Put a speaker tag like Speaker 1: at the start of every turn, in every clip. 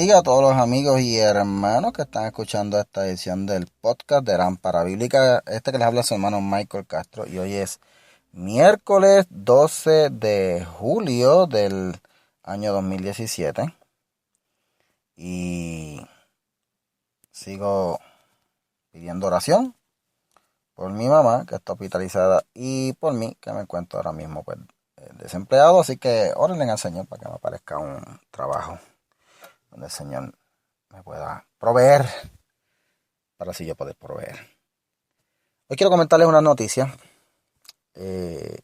Speaker 1: bendiga a todos los amigos y hermanos que están escuchando esta edición del podcast de Lámpara Bíblica. Que les habla su hermano Michael Castro y hoy es miércoles 12 de julio del año 2017 y sigo pidiendo oración por mi mamá que está hospitalizada y por mí que me encuentro ahora mismo desempleado, así que órenle al Señor para que me aparezca un trabajo donde el Señor me pueda proveer para así yo poder proveer. Hoy quiero comentarles una noticia que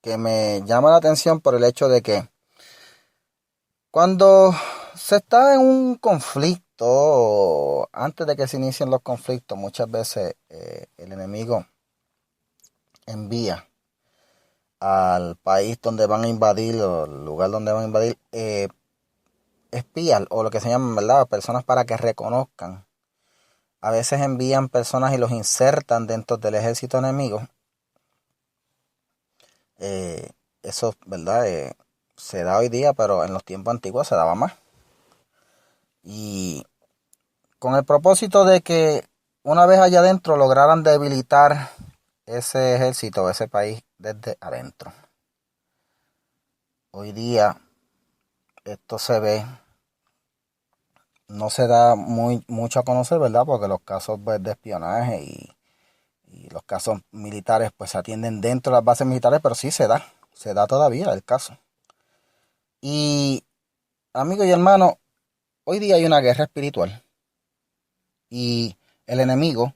Speaker 1: me llama la atención por el hecho de que cuando se está en un conflicto, antes de que se inicien los conflictos, muchas veces el enemigo envía al país donde van a invadir o el lugar donde van a invadir espías o lo que se llaman, ¿verdad?, personas para que reconozcan. A veces envían personas y los insertan dentro del ejército enemigo. Eso, ¿verdad?, se da hoy día, pero en los tiempos antiguos se daba más. Y con el propósito de que una vez allá adentro lograran debilitar ese ejército, ese país desde adentro. Hoy día esto se ve, no se da mucho a conocer, ¿verdad? Porque los casos de espionaje y los casos militares pues se atienden dentro de las bases militares, pero sí se da todavía el caso. Y amigos y hermanos, hoy día hay una guerra espiritual y el enemigo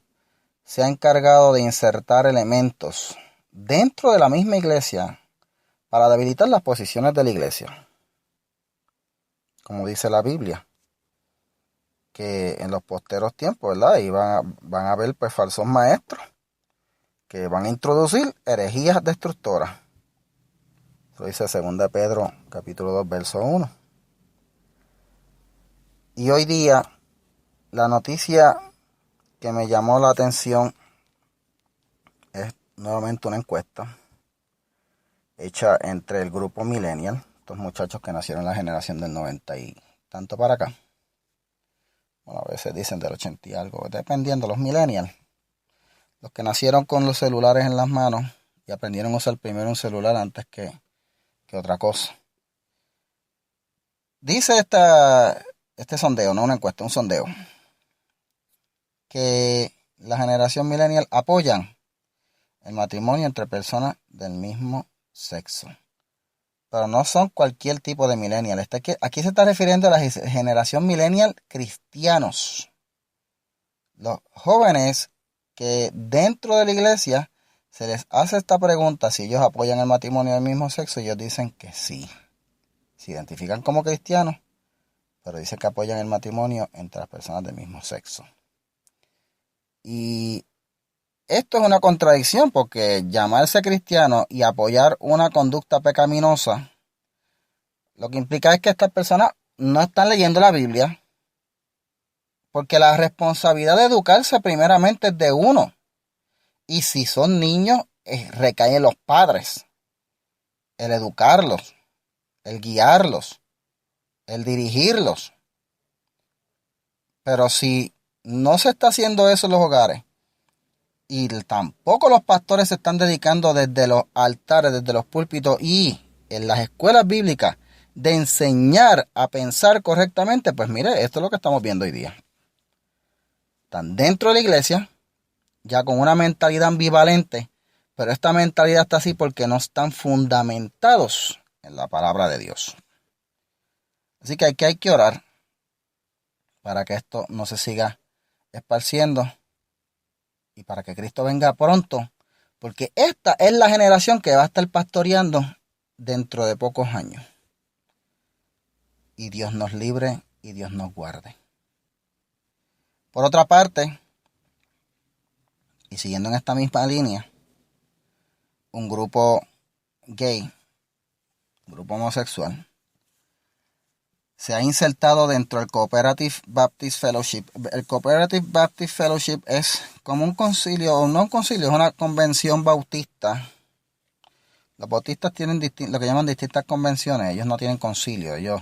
Speaker 1: se ha encargado de insertar elementos dentro de la misma iglesia para debilitar las posiciones de la iglesia. Como dice la Biblia, que en los posteros tiempos, ¿verdad?, y van a haber pues falsos maestros que van a introducir herejías destructoras. Eso dice 2 Pedro capítulo 2 verso 1. Y hoy día la noticia que me llamó la atención es nuevamente una encuesta hecha entre el grupo Millennial, estos muchachos que nacieron en la generación del 90 y tanto para acá. Bueno, a veces dicen del 80 y algo, dependiendo, los Millennials. Los que nacieron con los celulares en las manos y aprendieron a usar primero un celular antes que otra cosa. Dice este sondeo, no una encuesta, un sondeo, que la generación millennial apoyan el matrimonio entre personas del mismo sexo. Pero no son cualquier tipo de millennial. Aquí se está refiriendo a la generación millennial cristianos. Los jóvenes que dentro de la iglesia se les hace esta pregunta si ellos apoyan el matrimonio del mismo sexo, ellos dicen que sí. Se identifican como cristianos, pero dicen que apoyan el matrimonio entre las personas del mismo sexo. Y esto es una contradicción porque llamarse cristiano y apoyar una conducta pecaminosa, lo que implica es que estas personas no están leyendo la Biblia, porque la responsabilidad de educarse primeramente es de uno. Y si son niños, recae en los padres. El educarlos, el guiarlos, el dirigirlos. Pero si no se está haciendo eso en los hogares, y tampoco los pastores se están dedicando desde los altares, desde los púlpitos y en las escuelas bíblicas de enseñar a pensar correctamente, pues mire, esto es lo que estamos viendo hoy día. Están dentro de la iglesia, ya con una mentalidad ambivalente, pero esta mentalidad está así porque no están fundamentados en la palabra de Dios. Así que hay que orar para que esto no se siga esparciendo y para que Cristo venga pronto, porque esta es la generación que va a estar pastoreando dentro de pocos años. Y Dios nos libre y Dios nos guarde. Por otra parte, y siguiendo en esta misma línea, un grupo gay, un grupo homosexual, se ha insertado dentro del Cooperative Baptist Fellowship. El Cooperative Baptist Fellowship es como un concilio, o no un concilio, es una convención bautista. Los bautistas tienen lo que llaman distintas convenciones, ellos no tienen concilio, ellos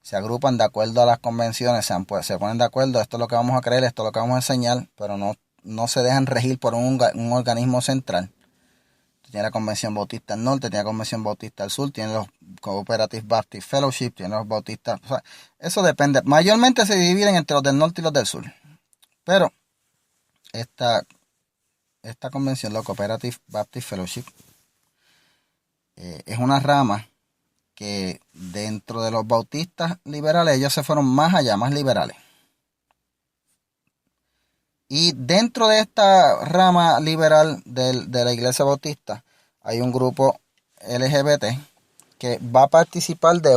Speaker 1: se agrupan de acuerdo a las convenciones, se ponen de acuerdo, esto es lo que vamos a creer, esto es lo que vamos a enseñar, pero no se dejan regir por un organismo central. Tiene la Convención Bautista del Norte, tiene la Convención Bautista del Sur, tiene los Cooperative Baptist Fellowship, tiene los bautistas. O sea, eso depende. Mayormente se dividen entre los del norte y los del sur. Pero esta convención, la Cooperative Baptist Fellowship, es una rama que dentro de los bautistas liberales, ellos se fueron más allá, más liberales. Y dentro de esta rama liberal de la iglesia bautista hay un grupo LGBT que va a participar de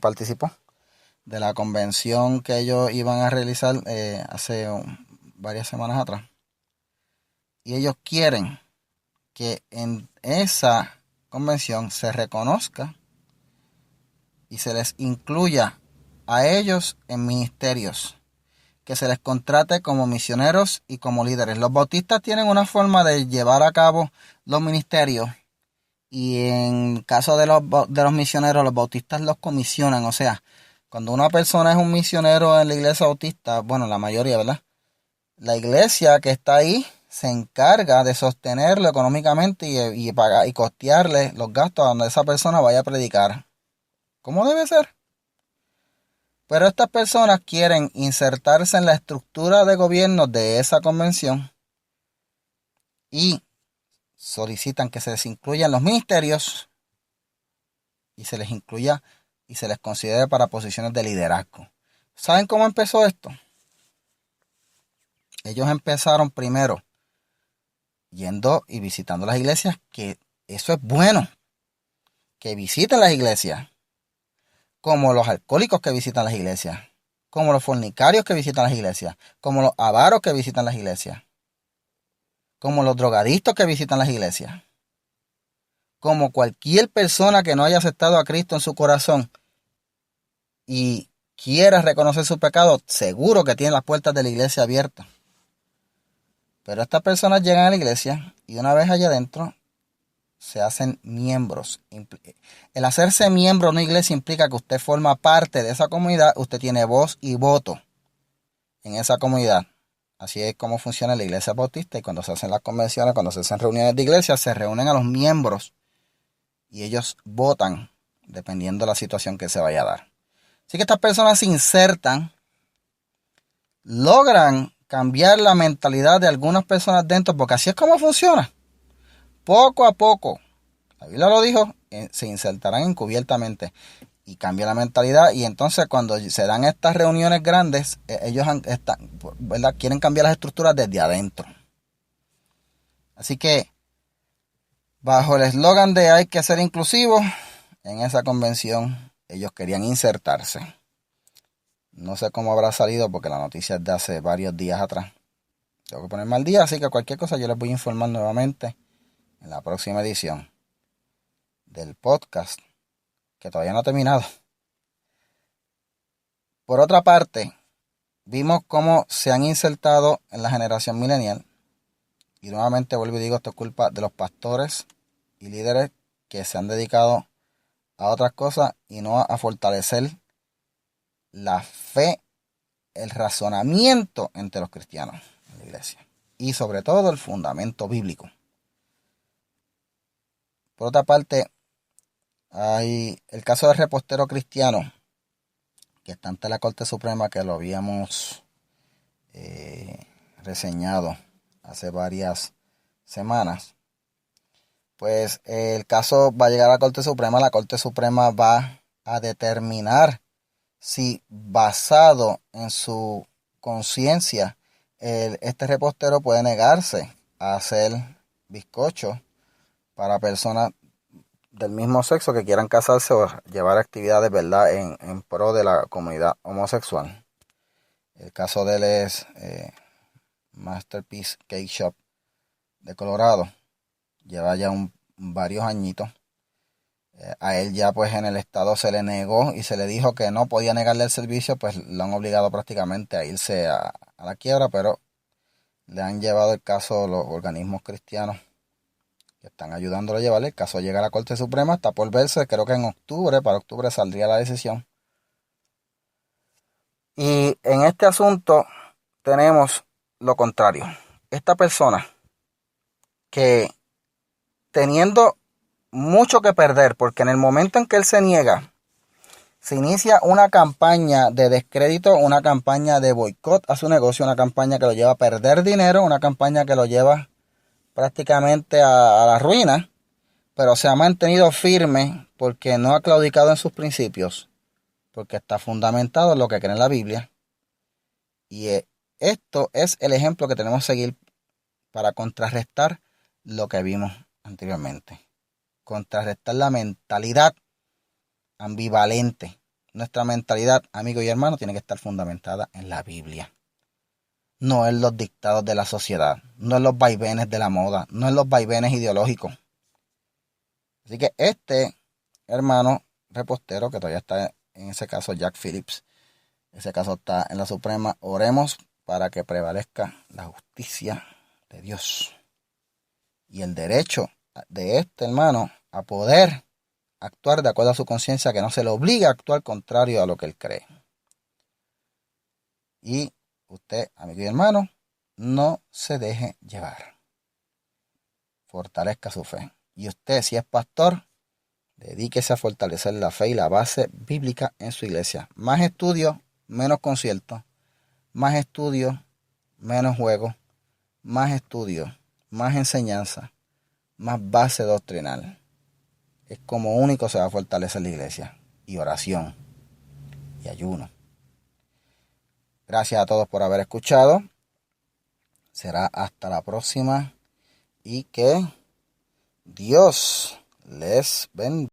Speaker 1: participó de la convención que ellos iban a realizar hace varias semanas atrás. Y ellos quieren que en esa convención se reconozca y se les incluya a ellos en ministerios, que se les contrate como misioneros y como líderes. Los bautistas tienen una forma de llevar a cabo los ministerios y en caso de los misioneros, los bautistas los comisionan. O sea, cuando una persona es un misionero en la iglesia bautista, bueno, la mayoría, ¿verdad? La iglesia que está ahí se encarga de sostenerlo económicamente y pagar y costearle los gastos a donde esa persona vaya a predicar. ¿Cómo debe ser? Pero estas personas quieren insertarse en la estructura de gobierno de esa convención y solicitan que se les incluyan los ministerios y se les incluya y se les considere para posiciones de liderazgo. ¿Saben cómo empezó esto? Ellos empezaron primero yendo y visitando las iglesias, que eso es bueno, que visiten las iglesias, como los alcohólicos que visitan las iglesias, como los fornicarios que visitan las iglesias, como los avaros que visitan las iglesias, como los drogadictos que visitan las iglesias, como cualquier persona que no haya aceptado a Cristo en su corazón y quiera reconocer su pecado, seguro que tiene las puertas de la iglesia abiertas. Pero estas personas llegan a la iglesia y una vez allá adentro se hacen miembros. El hacerse miembro de una iglesia implica que usted forma parte de esa comunidad, usted tiene voz y voto en esa comunidad. Así es como funciona la iglesia bautista, y cuando se hacen las convenciones, cuando se hacen reuniones de iglesia, se reúnen a los miembros y ellos votan dependiendo de la situación que se vaya a dar. Así que estas personas se insertan, logran cambiar la mentalidad de algunas personas dentro, porque así es como funciona. Poco a poco, la Biblia lo dijo, se insertarán encubiertamente y cambia la mentalidad. Y entonces cuando se dan estas reuniones grandes, ellos ¿verdad? Quieren cambiar las estructuras desde adentro. Así que bajo el eslogan de hay que ser inclusivos, en esa convención ellos querían insertarse. No sé cómo habrá salido porque la noticia es de hace varios días atrás. Tengo que ponerme al día, así que cualquier cosa yo les voy a informar nuevamente en la próxima edición del podcast, que todavía no ha terminado. Por otra parte, vimos cómo se han insertado en la generación millennial. Y nuevamente vuelvo y digo, esto es culpa de los pastores y líderes que se han dedicado a otras cosas y no a fortalecer la fe, el razonamiento entre los cristianos en la iglesia. Y sobre todo el fundamento bíblico. Por otra parte, hay el caso del repostero cristiano que está ante la Corte Suprema, que lo habíamos reseñado hace varias semanas. Pues el caso va a llegar a la Corte Suprema va a determinar si, basado en su conciencia, este repostero puede negarse a hacer bizcocho para personas del mismo sexo que quieran casarse o llevar actividades, ¿verdad?, en pro de la comunidad homosexual. El caso de él es Masterpiece Cake Shop de Colorado. Lleva ya varios añitos. A él ya pues en el estado se le negó y se le dijo que no podía negarle el servicio, pues lo han obligado prácticamente a irse a la quiebra, pero le han llevado el caso los organismos cristianos están ayudándolo a llevarle. El caso llega a la Corte Suprema, está por verse, creo que en octubre, para octubre saldría la decisión. Y en este asunto tenemos lo contrario. Esta persona que teniendo mucho que perder, porque en el momento en que él se niega, se inicia una campaña de descrédito, una campaña de boicot a su negocio, una campaña que lo lleva a perder dinero, una campaña que lo lleva prácticamente a la ruina, pero se ha mantenido firme porque no ha claudicado en sus principios, porque está fundamentado en lo que cree en la Biblia. Y esto es el ejemplo que tenemos que seguir para contrarrestar lo que vimos anteriormente. Contrarrestar la mentalidad ambivalente. Nuestra mentalidad, amigo y hermano, tiene que estar fundamentada en la Biblia. No en los dictados de la sociedad, no en los vaivenes de la moda, no en los vaivenes ideológicos. Así que este hermano repostero, que todavía está en ese caso, Jack Phillips, ese caso está en la Suprema, oremos para que prevalezca la justicia de Dios y el derecho de este hermano a poder actuar de acuerdo a su conciencia, que no se le obliga a actuar contrario a lo que él cree. Y usted, amigo y hermano, no se deje llevar. Fortalezca su fe. Y usted, si es pastor, dedíquese a fortalecer la fe y la base bíblica en su iglesia. Más estudio, menos concierto. Más estudio, menos juego. Más estudio, más enseñanza. Más base doctrinal. Es como único se va a fortalecer la iglesia. Y oración. Y ayuno. Gracias a todos por haber escuchado. Será hasta la próxima. Y que Dios les bendiga.